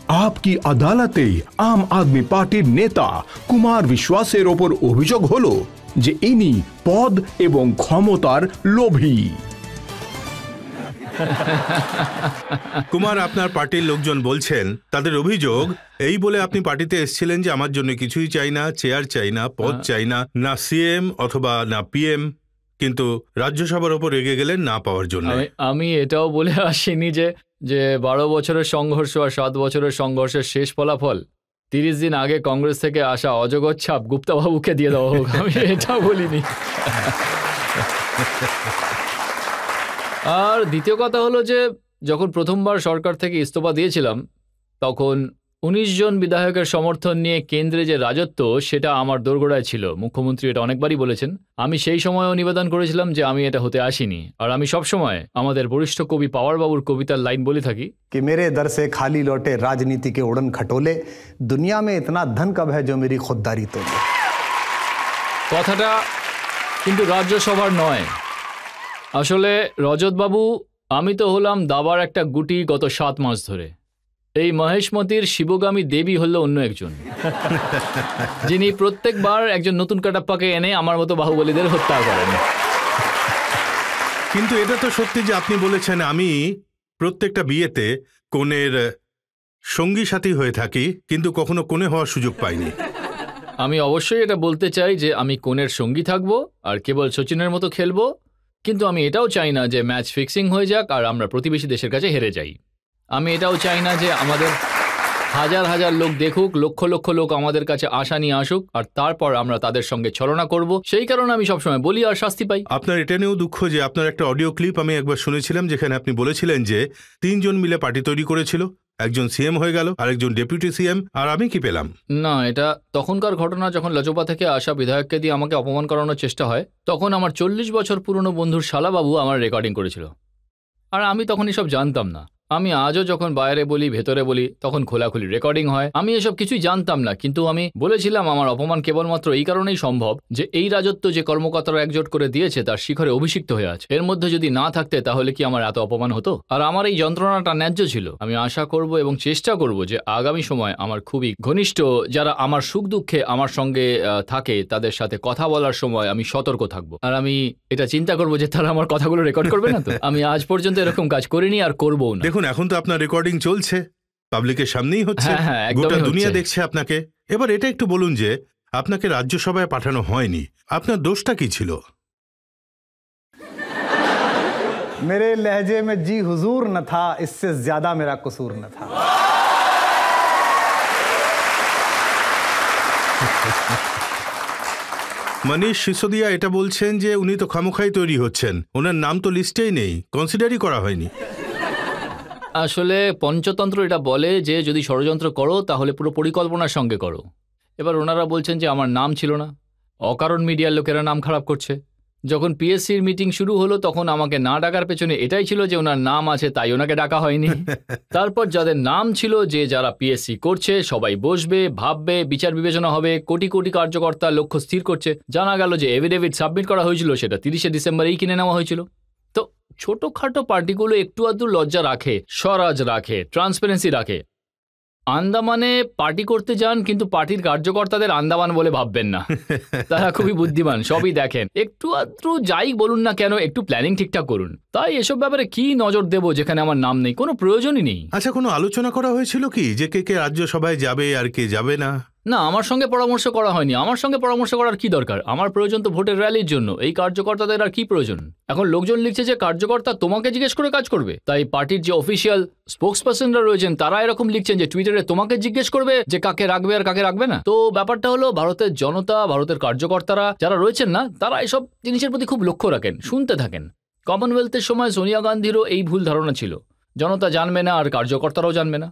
আপকি আদালতে আম আদমি পার্টির নেতা কুমার বিশ্বাসের ওপর অভিযোগ হলো যে ইনি পদ এবং ক্ষমতার লোভী। কুমার, আপনার পার্টির লোকজন বলছেন, তাদের অভিযোগ এই বলে আপনি পার্টিতে এসেছিলেন যে আমার জন্য কিছুই চাই না, চেয়ার চাই না, পদ চাই না, না সিএম অথবা না পিএম, কিন্তু রাজ্যসভার ওপর রেগে গেলেন না পাওয়ার জন্য। আমি এটাও বলে আসিনি যে 12 বছরের সংঘর্ষ আর 7 বছরের সংঘর্ষের শেষ ফলাফল 30 দিন আগে কংগ্রেস থেকে আসা অজগর ছাপ গুপ্তাবাবুকে দিয়ে দেওয়া হোক, আমি এটাও বলিনি। আর দ্বিতীয় কথা হলো যে যখন প্রথমবার সরকার থেকে ইস্তফা দিয়েছিলাম তখন 19 জন বিধায়কের সমর্থন নিয়ে কেন্দ্রে যে রাজত্ব সেটা আমার দোরগোড়ায় ছিল। মুখ্যমন্ত্রী এটা অনেকবারই বলেছেন। আমি সেই সময়ও নিবেদন করেছিলাম যে আমি এটা হতে আসিনি। আর আমি সবসময় আমাদের বরিষ্ঠ কবি পাওয়ার বাবুর কবিতার লাইন বলে থাকি कि मेरे दर से खाली लौटे राजनीति के उड़न खटोले, दुनिया में इतना धन कब है जो मेरी खुददारी तोले। কথাটা কিন্তু রাজ্যসভার নয়। আসলে রজতবাবু, আমি তো হলাম দাবার একটা গুটি গত 7 মাস ধরে। এই মহেশমতির শিবগামী দেবী হলো অন্য একজন, যিনি প্রত্যেকবার একজন নতুন কাটাপ্পাকে এনে আমার মতো বাহুবলীদের হত্যা করেন। কিন্তু এটা তো সত্যি যে আপনি বলেছেন আমি প্রত্যেকটা বিয়েতে কনের সঙ্গী সাথী হয়ে থাকি, কিন্তু কখনো কোণে হওয়ার সুযোগ পাইনি। আমি অবশ্যই এটা বলতে চাই যে আমি কনের সঙ্গী থাকবো আর কেবল সচিনের মতো খেলবো, কিন্তু আমি এটাও চাই না যে ম্যাচ ফিক্সিং হয়ে যাক আর আমরা প্রতিবেশী দেশের কাছে হেরে যাই। আমি এটাও চাই না যে আমাদের হাজার হাজার লোক দেখুক, লক্ষ লক্ষ লোক আমাদের কাছে আশা নিয়ে আসুক আর তারপর আমরা তাদের সঙ্গে ছলনা করব। সেই কারণে আমি সবসময় বলি আর শাস্তি পাই। আপনার এটা নিয়েও দুঃখ যে আপনার একটা অডিও ক্লিপ আমি একবার শুনেছিলাম যেখানে আপনি বলেছিলেন যে 3 জন মিলে পার্টি তৈরি করেছিল, একজন সিএম হয়ে গেল, আরেকজন ডেপুটি সিএম, আর আমি কি পেলাম? না, এটা তখনকার ঘটনা যখন লজোপা থেকে আসা বিধায়ককে দিয়ে আমাকে অপমান করানোর চেষ্টা হয়। তখন আমার 40 বছর পুরনো বন্ধুর শালাবাবু আমার রেকর্ডিং করেছিল আর আমি তখন এসব জানতাম না। আমি আজও যখন বাইরে বলি ভেতরে বলি তখন খোলাখুলি রেকর্ডিং হয়। আমি এসব কিছুই জানতাম না, কিন্তু আমি বলেছিলাম আমার অপমান কেবলমাত্র এই কারণেই সম্ভব যে এই রাজত্ব যে কর্মকর্তারা একজোট করে দিয়েছে তার শিখরে অভিষিক্ত হয়ে আছে। এর মধ্যে যদি না থাকতে তাহলে কি আমার এত অপমান হতো? আর আমার এই যন্ত্রণাটা ন্যায্য ছিল। আমি আশা করব এবং চেষ্টা করব যে আগামী সময় আমার খুবই ঘনিষ্ঠ যারা আমার সুখ দুঃখে আমার সঙ্গে থাকে তাদের সাথে কথা বলার সময় আমি সতর্ক থাকব। আর আমি এটা চিন্তা করব যে তারা আমার কথাগুলো রেকর্ড করবে না তো। আমি আজ পর্যন্ত এরকম কাজ করিনি আর করবো না। দেখুন, এখন তো আপনার রেকর্ডিং চলছে, পাবলিকের সামনেই হচ্ছে, গোটা দুনিয়া দেখছে আপনাকে। এবার এটা একটু বলুন যে আপনাকে রাজ্যসভায় পাঠানো হয়নি, আপনার দোষটা কি ছিল? मेरे लहजे में जी हुजूर न था, इससे ज्यादा मेरा कसूर न था। মনীষ সিসোদিয়া এটা বলছেন যে উনি তো খামোখাই তৈরি হচ্ছেন, ওনার নাম তো লিস্টেই নেই, কনসিডারই করা হয়নি। আসলে পঞ্চতন্ত্র এটা বলে যে যদি ষড়যন্ত্র করো তাহলে পুরো পরিকল্পনার সঙ্গে করো। এবার ওনারা বলছেন যে আমার নাম ছিল না, অকারণ মিডিয়ার লোকেরা নাম খারাপ করছে। যখন পিএসসির মিটিং শুরু হলো তখন আমাকে না ডাকার পেছনে এটাই ছিল যে ওনার নাম আছে তাই ওনাকে ডাকা হয়নি। তারপর যাদের নাম ছিল যে যারা পিএসসি করছে সবাই বসবে, ভাববে, বিচার বিবেচনা হবে, কোটি কোটি কার্যকর্তা লক্ষ্য স্থির করছে। জানা গেল যে এফিডেভিট সাবমিট করা হয়েছিল সেটা 30শে ডিসেম্বরেই কিনে নেওয়া হয়েছিল। তো ছোটখাটো পার্টিগুলো একটু আধটু লজ্জা রাখে, স্বরাজ রাখে, ট্রান্সপারেন্সি রাখে। আন্দামানে পার্টি করতে যান কিন্তু পার্টির কার্যকর্তাদের আন্দামান বলে ভাববেন না, তারা খুবই বুদ্ধিমান, সবই দেখেন। একটু আধটু যাই বলুন না কেন একটু প্ল্যানিং ঠিকঠাক করুন। তাই এসব ব্যাপারে কি নজর দেবো যেখানে আমার নাম নেই? কোনো প্রয়োজনই নেই। আচ্ছা, কোনো আলোচনা করা হয়েছিল কি যে কে কে রাজ্যসভায় যাবে আর কে যাবে না? না, আমার সঙ্গে পরামর্শ করা হয়নি। আমার সঙ্গে পরামর্শ করার কি দরকার? আমার প্রয়োজন তো ভোটের র্যালির জন্য, এই কার্যকর্তাদের আর কি প্রয়োজন? এখন লোকজন লিখছে যে কার্যকর্তা তোমাকে জিজ্ঞেস করে কাজ করবে, তাই পার্টির যে অফিসিয়াল স্পোক্সপারসনরা রয়েছেন তারা এরকম লিখছেন যে টুইটারে তোমাকে জিজ্ঞেস করবে যে কাকে রাখবে আর কাকে রাখবে না। তো ব্যাপারটা হলো ভারতের জনতা, ভারতের কার্যকর্তারা যারা রয়েছেন না তারা এসব জিনিসের প্রতি খুব লক্ষ্য রাখেন, শুনতে থাকেন। কমনওয়েলথের সময় সোনিয়া গান্ধীরও এই ভুল ধারণা ছিল, জনতা জানবে না আর কার্যকর্তারাও জানবে না।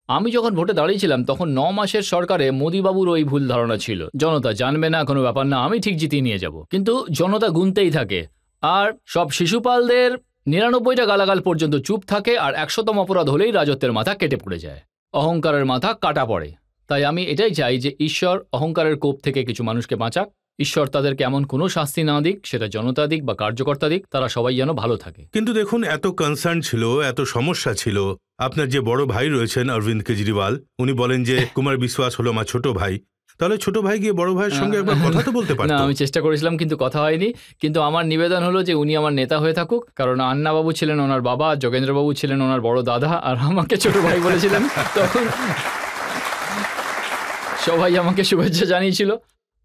আমি যখন ভোটে দাঁড়িয়েছিলাম তখন 9 মাসের সরকারে মোদিবাবুর ওই ভুল ধারণা ছিল, জনতা জানবে না, কোনো ব্যাপার না, আমি ঠিক জিতিয়ে নিয়ে যাব। কিন্তু জনতা গুনতেই থাকে আর সব শিশুপালদের 99টা গালাগাল পর্যন্ত চুপ থাকে আর 100তম অপরাধ হলেই রাজত্বের মাথা কেটে পড়ে যায়, অহংকারের মাথা কাটা পড়ে। তাই আমি এটাই চাই যে ঈশ্বর অহংকারের কোপ থেকে কিছু মানুষকে বাঁচাক ঈশ্বর তাদেরকে এমন কোনো শাস্তি না দিক, সেটা জনতা দিক বা কার্যকর্তা দিক, তারা সবাই যেন ভালো থাকে। কিন্তু দেখুন, এত কনসার্ন ছিল, এত সমস্যা ছিল, আপনার যে বড় ভাই রয়েছেন অরবিন্দ কেজরিওয়াল, উনি বলেন যে কুমার বিশ্বাস হলো আমার ছোট ভাই, তাহলে ছোট ভাই গিয়ে বড় ভাইয়ের সঙ্গে একবার কথা তো বলতে না, পারতো। আমি চেষ্টা করেছিলাম কিন্তু কথা হয়নি। কিন্তু আমার নিবেদন হলো যে উনি আমার নেতা হয়ে থাকুক, কারণ আন্নাবাবু ছিলেন ওনার বাবা, যোগেন্দ্রবাবু ছিলেন ওনার বড় দাদা, আর আমাকে ছোট ভাই বলেছিলেন। তখন সবাই আমাকে শুভেচ্ছা জানিয়েছিল।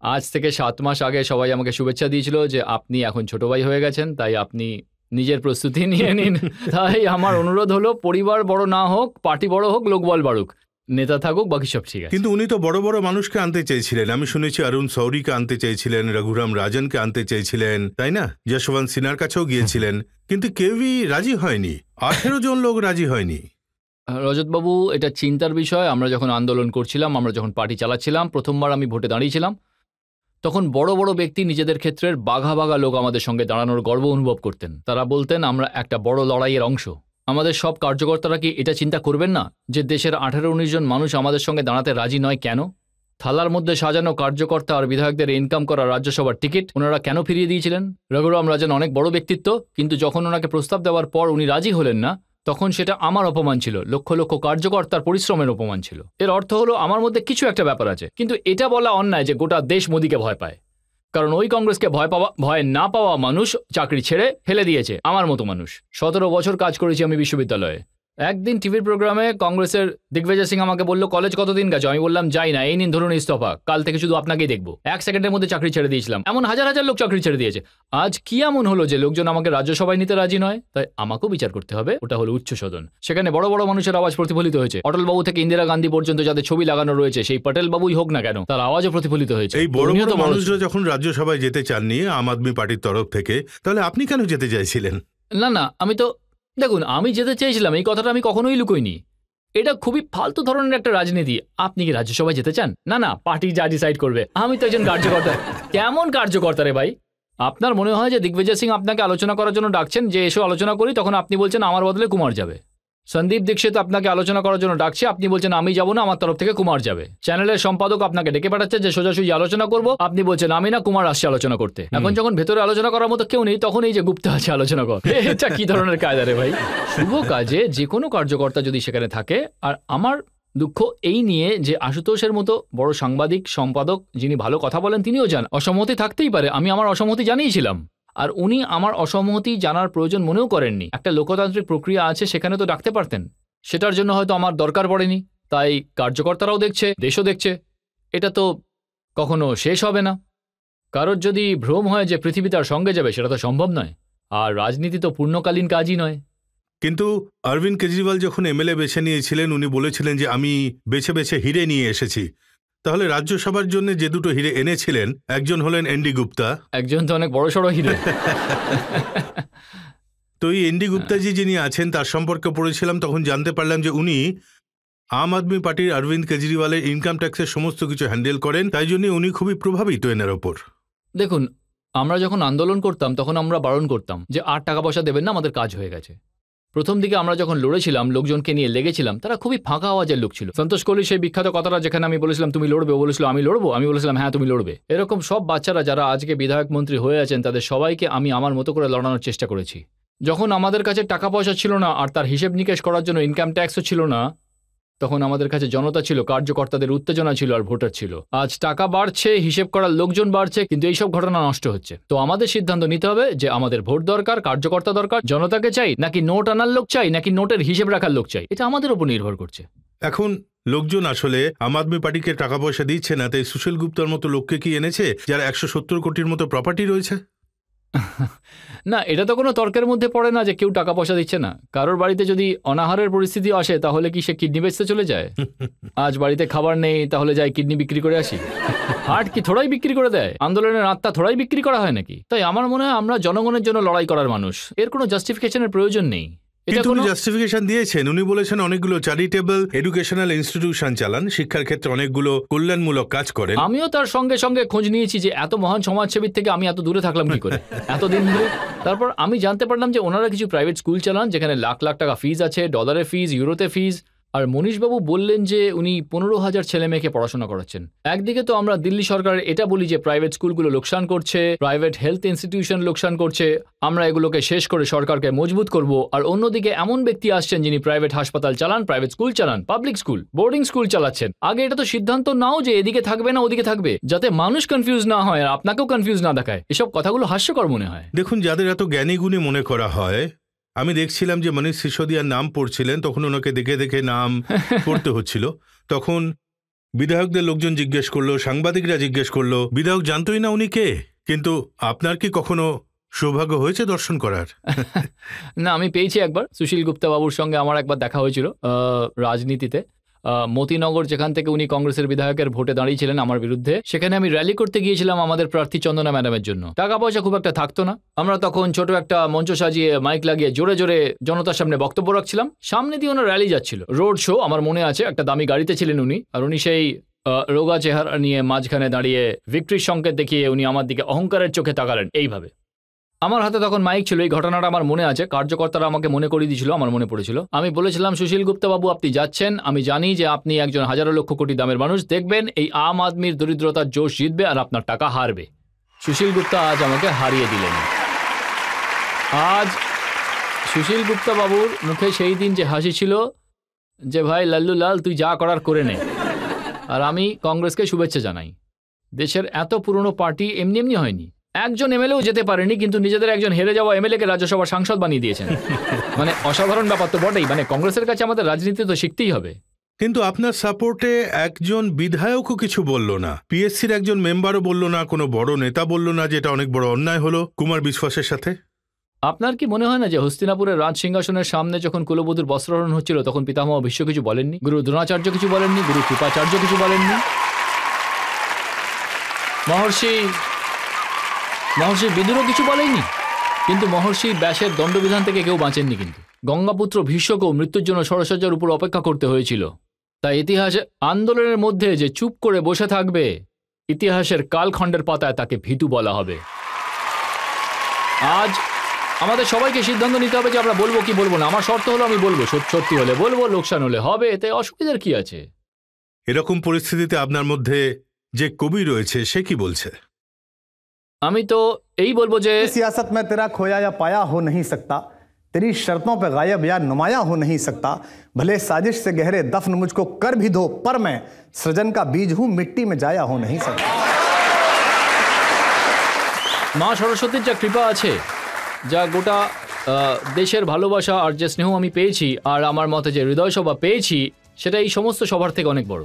আজ থেকে 7 মাস আগে সবাই আমাকে শুভেচ্ছা দিয়েছিল যে আপনি এখন ছোট ভাই হয়ে গেছেন, তাই আপনি নিজের প্রস্তুতি নিয়ে নিন। তাই আমার অনুরোধ হলো, পরিবার বড় না হোক, পার্টি বড় হোক, লোকবল বাড়ুক, নেতা থাকুক, বাকি সব ঠিক আছে। কিন্তু উনি তো বড় বড় মানুষকে আনতে চেয়েছিলেন। আমি শুনেছি অরুণ শৌরিকে আনতে চেয়েছিলেন, রঘুরাম রাজনকে আনতে চেয়েছিলেন, তাই না? যশবন্ত সিনহার কাছেও গিয়েছিলেন, কিন্তু কেউই রাজি হয়নি। 18 জন লোক রাজি হয়নি। রজতবাবু, এটা চিন্তার বিষয়। আমরা যখন আন্দোলন করছিলাম, আমরা যখন পার্টি চালাচ্ছিলাম, প্রথমবার আমি ভোটে দাঁড়িয়েছিলাম, তখন বড় বড় ব্যক্তি নিজেদের ক্ষেত্রের বাঘা বাঘা লোক আমাদের সঙ্গে দাঁড়ানোর গর্ব অনুভব করতেন। তারা বলতেন আমরা একটা বড় লড়াইয়ের অংশ। আমাদের সব কার্যকর্তারা কি এটা চিন্তা করবেন না যে দেশের 18-19 জন মানুষ আমাদের সঙ্গে দাঁড়াতে রাজি নয় কেন? থালার মধ্যে সাজানো কার্যকর্তা আর বিধায়কদের ইনকাম করা রাজ্যসভার টিকিট ওনারা কেন ফিরিয়ে দিয়েছিলেন? রঘুরাম রাজন অনেক বড় ব্যক্তিত্ব, কিন্তু যখন ওনাকে প্রস্তাব দেওয়ার পর উনি রাজি হলেন না, তখন সেটা আমার অপমান ছিল, লক্ষ লক্ষ কার্যকর্তার পরিশ্রমের অপমান ছিল। এর অর্থ হলো আমার মধ্যে কিছু একটা ব্যাপার আছে। কিন্তু এটা বলা অন্যায় যে গোটা দেশ মোদিকে ভয় পায়, কারণ ওই কংগ্রেসকে ভয় না পাওয়া মানুষ চাকরি ছেড়ে ফেলে দিয়েছে। আমার মতো মানুষ 17 বছর কাজ করেছি আমি বিশ্ববিদ্যালয়ে। একদিন টিভির প্রোগ্রামে কংগ্রেসের দিগ্বিজয় সিং আমাকে বলল, কলেজ কতদিন গেছো? আমি বললাম যাই না, এই নিন ধরুন ইস্তফা, কাল থেকে শুধু আপনাকেই দেখবো। 1 সেকেন্ডের মধ্যে চাকরি ছেড়ে দিয়েছিলাম। এমন হাজার হাজার লোক চাকরি ছেড়ে দিয়েছে। আজ কি এমন হলো যে লোকজন আমাকে রাজ্যসভায় নিতে রাজি নয়? তাই আমাকেও বিচার করতে হবে। ওটা হলো উচ্চ সদন, সেখানে বড় বড় মানুষের আওয়াজ প্রতিফলিত হয়েছে। অটলবাবু থেকে ইন্দিরা গান্ধী পর্যন্ত যাদের ছবি লাগানো রয়েছে, সেই পটেল বাবুই হোক না কেন, তার আওয়াজও প্রতিফলিত হয়েছে। এই বড় বড় মানুষরা যখন রাজ্যসভায় যেতে চাননি আম আদমি পার্টির তরফ থেকে, তাহলে আপনি কেন যেতে চাইছিলেন? না, আমি তো দেখুন, আমি যেতে চেয়েছিলাম, এই কথাটা আমি কখনোই লুকোইনি। এটা খুবই ফালতু ধরনের একটা রাজনীতি। আপনি কি রাজ্যসভায় যেতে চান? না, পার্টি যা ডিসাইড করবে। আমি তো একজন কার্যকর্তা। কেমন কার্যকর্তা রে ভাই? আপনার মনে হয় যে দিগ্বিজয় সিং আপনাকে আলোচনা করার জন্য ডাকছেন, যে এসো আলোচনা করি, তখন আপনি বলছেন আমার বদলে কুমার যাবে। সন্দীপ দীক্ষিত আপনাকে আলোচনা করার জন্য ডাকছে, আপনি বলছেন আমি যাবো না, আমার তরফ থেকে কুমার যাবে। চ্যানেলের সম্পাদক আপনাকে ডেকে পাঠাচ্ছে যে সোজাসুজি আলোচনা করবো, আপনি বলছেন আমি না, কুমার আসছে আলোচনা করতে। এখন যখন ভেতরে আলোচনা করার মতো কেউ নেই, তখন এই যে গুপ্ত আছে আলোচনা কর, এটা কি ধরনের কায়দা রে ভাই? শুভ কাজে যে কোনো কার্যকর্তা যদি সেখানে থাকে, আর আমার দুঃখ এই নিয়ে যে আশুতোষের মতো বড় সাংবাদিক সম্পাদক যিনি ভালো কথা বলেন, তিনিও যান। অসম্মতি থাকতেই পারে, আমি আমার অসম্মতি জানিয়েছিলাম, আর উনি আমার অসম্মতি জানার প্রয়োজন মনেও করেননি। একটা লোকতান্ত্রিক প্রক্রিয়া আছে, সেখানে তো ডাকতে পারতেন। সেটার জন্য হয়তো আমার দরকার পড়েনি। তাই কার্যকর্তারাও দেখছে, দেশও দেখছে, এটা তো কখনো শেষ হবে না। কারোর যদি ভ্রম হয় যে পৃথিবী তার সঙ্গে যাবে, সেটা তো সম্ভব নয়। আর রাজনীতি তো পূর্ণকালীন কাজই নয়। কিন্তু অরবিন্দ কেজরিওয়াল যখন এমএলএ বেছে নিয়েছিলেন, উনি বলেছিলেন যে আমি বেছে বেছে হিরে নিয়ে এসেছি। তাহলে রাজ্যসভার জন্য যে দুটো হিরে এনেছিলেন, একজন হলেন এনডি গুপ্তা, একজন তো অনেক বড় সড়ো হিরে। তো এই এনডি গুপ্তাজি যিনি আছেন, তার সম্পর্কে পড়েছিলাম, তখন জানতে পারলাম যে উনি আম আদমি পার্টির অরবিন্দ কেজরিওয়ালের ইনকাম ট্যাক্সের সমস্ত কিছু হ্যান্ডেল করেন, তাই জন্য উনি খুবই প্রভাবিত এনার ওপর। দেখুন, আমরা যখন আন্দোলন করতাম তখন আমরা বারণ করতাম যে আর টাকা পয়সা দেবেন না, আমাদের কাজ হয়ে গেছে। প্রথম দিকে আমরা যখন লড়েছিলাম, লোকজনকে নিয়ে লেগেছিলাম, তারা খুবই ফাঁকা আওয়াজের লোক ছিল। সন্তোষ কোহলির সেই বিখ্যাত কথাটা, যেখানে আমি বলেছিলাম তুমি লড়বে, ও বলেছিল আমি লড়বো, আমি বলেছিলাম হ্যাঁ তুমি লড়বে। এরকম সব বাচ্চারা যারা আজকে বিধায়ক মন্ত্রী হয়ে আছেন, তাদের সবাইকে আমি আমার মতো করে লড়ানোর চেষ্টা করেছি। যখন আমাদের কাছে টাকা পয়সা ছিল না, আর তার হিসেব নিকেশ করার জন্য ইনকাম ট্যাক্সও ছিল না, তখন আমাদের কাছে জনতা ছিল, কার্যকর্তাদের উত্তেজনা ছিল, আর ভোটার ছিল। আজ টাকা বাড়ছে, হিসেব করার লোকজন বাড়ছে, কিন্তু এইসব ঘটনা নষ্ট হচ্ছে। তো আমাদের সিদ্ধান্ত নিতে হবে যে আমাদের ভোট দরকার, কার্যকর্তা দরকার, জনতাকে চাই নাকি নোট আনার লোক চাই, নাকি নোটের হিসেব রাখার লোক চাই, এটা আমাদের উপর নির্ভর করছে। এখন লোকজন আসলে আম আদমি পার্টিকে টাকা পয়সা দিচ্ছে না, তাই সুশীল গুপ্তার মতো লোককে কি এনেছে, যার 170 কোটির মতো প্রপার্টি রয়েছে? না, এটা তো কোনো তর্কের মধ্যে পড়ে না যে কেউ টাকা পয়সা দিচ্ছে না। কারোর বাড়িতে যদি অনাহারের পরিস্থিতি আসে, তাহলে কি সে কিডনি বেচতে চলে যায়? আজ বাড়িতে খাবার নেই, তাহলে যাই কিডনি বিক্রি করে আসি। হার্ট কি থোড়াই বিক্রি করে দেয়? আন্দোলনের আত্মা থোড়াই বিক্রি করা হয় নাকি? তাই আমার মনে হয় আমরা জনগণের জন্য লড়াই করার মানুষ, এর কোনো জাস্টিফিকেশনের প্রয়োজন নেই। কিন্তু উনি জাস্টিফিকেশন দিয়েছেন, উনি বলেছেন অনেকগুলো চ্যারিটেবল এডুকেশনাল ইনস্টিটিউশন চালান, শিক্ষার ক্ষেত্রে অনেকগুলো কল্যাণমূলক কাজ করেন। আমিও তার সঙ্গে সঙ্গে খোঁজ নিয়েছি যে এত মহান সমাজসেবীর থেকে আমি এত দূরে থাকলাম কি করে এতদিন ধরে। তারপর আমি জানতে পারলাম যে ওনারা কিছু প্রাইভেট স্কুল চালান, যেখানে লাখ লাখ টাকা ফিজ আছে, ডলারে ফিজ, ইউরোতে ফিজ। আর মনীশবাবু বললেন যে উনি 15,000 ছেলে মেয়েকে পড়াশোনা করাচ্ছেন। একদিকে তো আমরা দিল্লি সরকারের এটা বলি যে প্রাইভেট স্কুলগুলো লোকসান করছে, প্রাইভেট হেলথ ইনস্টিটিউশন লোকসান করছে, আমরা এগুলোকে শেষ করে সরকারকে মজবুত করব। আর অন্যদিকে এমন ব্যক্তি আসছেন যিনি প্রাইভেট হাসপাতাল চালান, প্রাইভেট স্কুল চালান, পাবলিক স্কুল, বোর্ডিং স্কুল চালাচ্ছেন। আগে এটা তো সিদ্ধান্ত নাও যে এদিকে থাকবে না ওদিকে থাকবে, যাতে মানুষ কনফিউজ না হয় আর আপনাকেও কনফিউজ না দেখায়। এসব কথাগুলো হাস্যকর মনে হয়। দেখুন, যাদের এত জ্ঞানী গুণী মনে করা হয়, আমি দেখছিলাম যে মনীষ সিসোদিয়ার নাম পড়ছিলেন, তখন ওনাকে দেখে দেখে নাম পড়তে হচ্ছিল। তখন বিধায়কদের লোকজন জিজ্ঞেস করলো, সাংবাদিকরা জিজ্ঞেস করলো, বিধায়ক জানতোই না উনি কে। কিন্তু আপনার কি কখনো সৌভাগ্য হয়েছে দর্শন করার? না, আমি পেয়েছি একবার। সুশীল গুপ্তা বাবুর সঙ্গে আমার একবার দেখা হয়েছিল রাজনীতিতে। মতিনগর, যেখান থেকে উনি কংগ্রেসের বিধায়কের ভোটে দাঁড়িয়েছিলেন আমার বিরুদ্ধে, সেখানে আমি র্যালি করতে গিয়েছিলাম আমাদের প্রার্থী চন্দনা ম্যাডামের জন্য। টাকা পয়সা খুব একটা থাকতো না, আমরা তখন ছোট একটা মঞ্চ সাজিয়ে মাইক লাগিয়ে জোরে জোরে জনতার সামনে বক্তব্য রাখছিলাম। সামনে দিয়ে ওনার র্যালি যাচ্ছিল, রোড শো। আমার মনে আছে একটা দামি গাড়িতে ছিলেন উনি, আর উনি সেই রোগা চেহারা নিয়ে মাঝখানে দাঁড়িয়ে ভিক্টরির সংকেত দেখিয়ে উনি আমার দিকে অহংকারের চোখে তাকালেন এইভাবে। আমার হাতে তখন মাইক ছিল। এই ঘটনাটা আমার মনে আছে, কার্যকর্তারা আমাকে মনে করিয়ে দিয়েছিল, আমার মনে পড়েছিল। আমি বলেছিলাম, সুশীল গুপ্তা বাবু আপনি যাচ্ছেন, আমি জানি যে আপনি একজন হাজারো লক্ষ কোটি দামের মানুষ, দেখবেন এই আম আদমির দরিদ্রতার জোশ জিতবে আর আপনার টাকা হারবে। সুশীল গুপ্তা আজ আমাকে হারিয়ে দিলেন। আজ সুশীল গুপ্তা বাবুর মুখে সেই দিন যে হাসি ছিল যে ভাই লাল্লু লাল তুই যা করার করে নে, আর আমি কংগ্রেসকে শুভেচ্ছা জানাই। দেশের এত পুরনো পার্টি এমনি এমনি হয়নি। একজন এমএলএও যেতে পারেনি, কিন্তু নিজেদের একজন হেরে যাওয়া এমএলএ কে রাজ্যসভার সাংসদ বানিয়ে দিয়েছেন। মানে অসাধারণ ব্যাপার তো বটেই। মানে কংগ্রেসের কাছে আমাদের রাজনীতি তো শিখতেই হবে। কিন্তু আপনার সাপোর্টে একজন বিধায়কও কিছু বলল না, পিএসসির একজন মেম্বারও বলল না, কোনো বড় নেতা বলল না, যেটা অনেক বড় অন্যায় হলো কুমার বিশ্বাসের সাথে। আপনার কি মনে হয় না যে হস্তিনাপুরের রাজ সিংহাসনের সামনে যখন কুলবধূর বস্ত্রহরণ হচ্ছিল তখন পিতামহ ভীষ্ম কিছু বলেননি, গুরু দ্রোণাচার্য কিছু বলেননি, গুরু কৃপাচার্য কিছু বলেননি, মহর্ষি বিদুরও কিছু বলেননি? কিন্তু মহর্ষি ব্যাসের দণ্ডবিধান থেকে কেউ বাঁচেননি। কিন্তু গঙ্গাপুত্র ভীষ্মকেও মৃত্যুর জন্য ষড়সজ্জার উপর অপেক্ষা করতে হয়েছিল। তাই ইতিহাসে আন্দোলনের মধ্যে যে চুপ করে বসে থাকবে, ইতিহাসের কালখণ্ডের পাতায় তাকে ভীতু বলা হবে। আজ আমাদের সবাইকে সিদ্ধান্ত নিতে হবে যে আমরা বলবো কি বলবো না। আমার শর্ত হলো আমি বলবো, সত্যি হলে বলবো, লোকসান হলে হবে, এতে অসুবিধার কি আছে? এরকম পরিস্থিতিতে আপনার মধ্যে যে কবি রয়েছে সে কি বলছে? আমি তো এই বলবো যে सियासत में तेरा खोया या पाया हो नहीं सकता, तेरी शर्तों पे गायब या नुमाया हो नहीं सकता, भले साजिश से गहरे दफन मुझको कर भी दो, पर मैं सृजन का बीज हूं, मिट्टी में जाया हो नहीं सकता। মা সরস্বতীর যা কৃপা আছে, যা গোটা দেশের ভালোবাসা আর যে স্নেহ আমি পেয়েছি, আর আমার মতে যে হৃদয় সভা পেয়েছি, সেটা এই সমস্ত সবার থেকে অনেক বড়।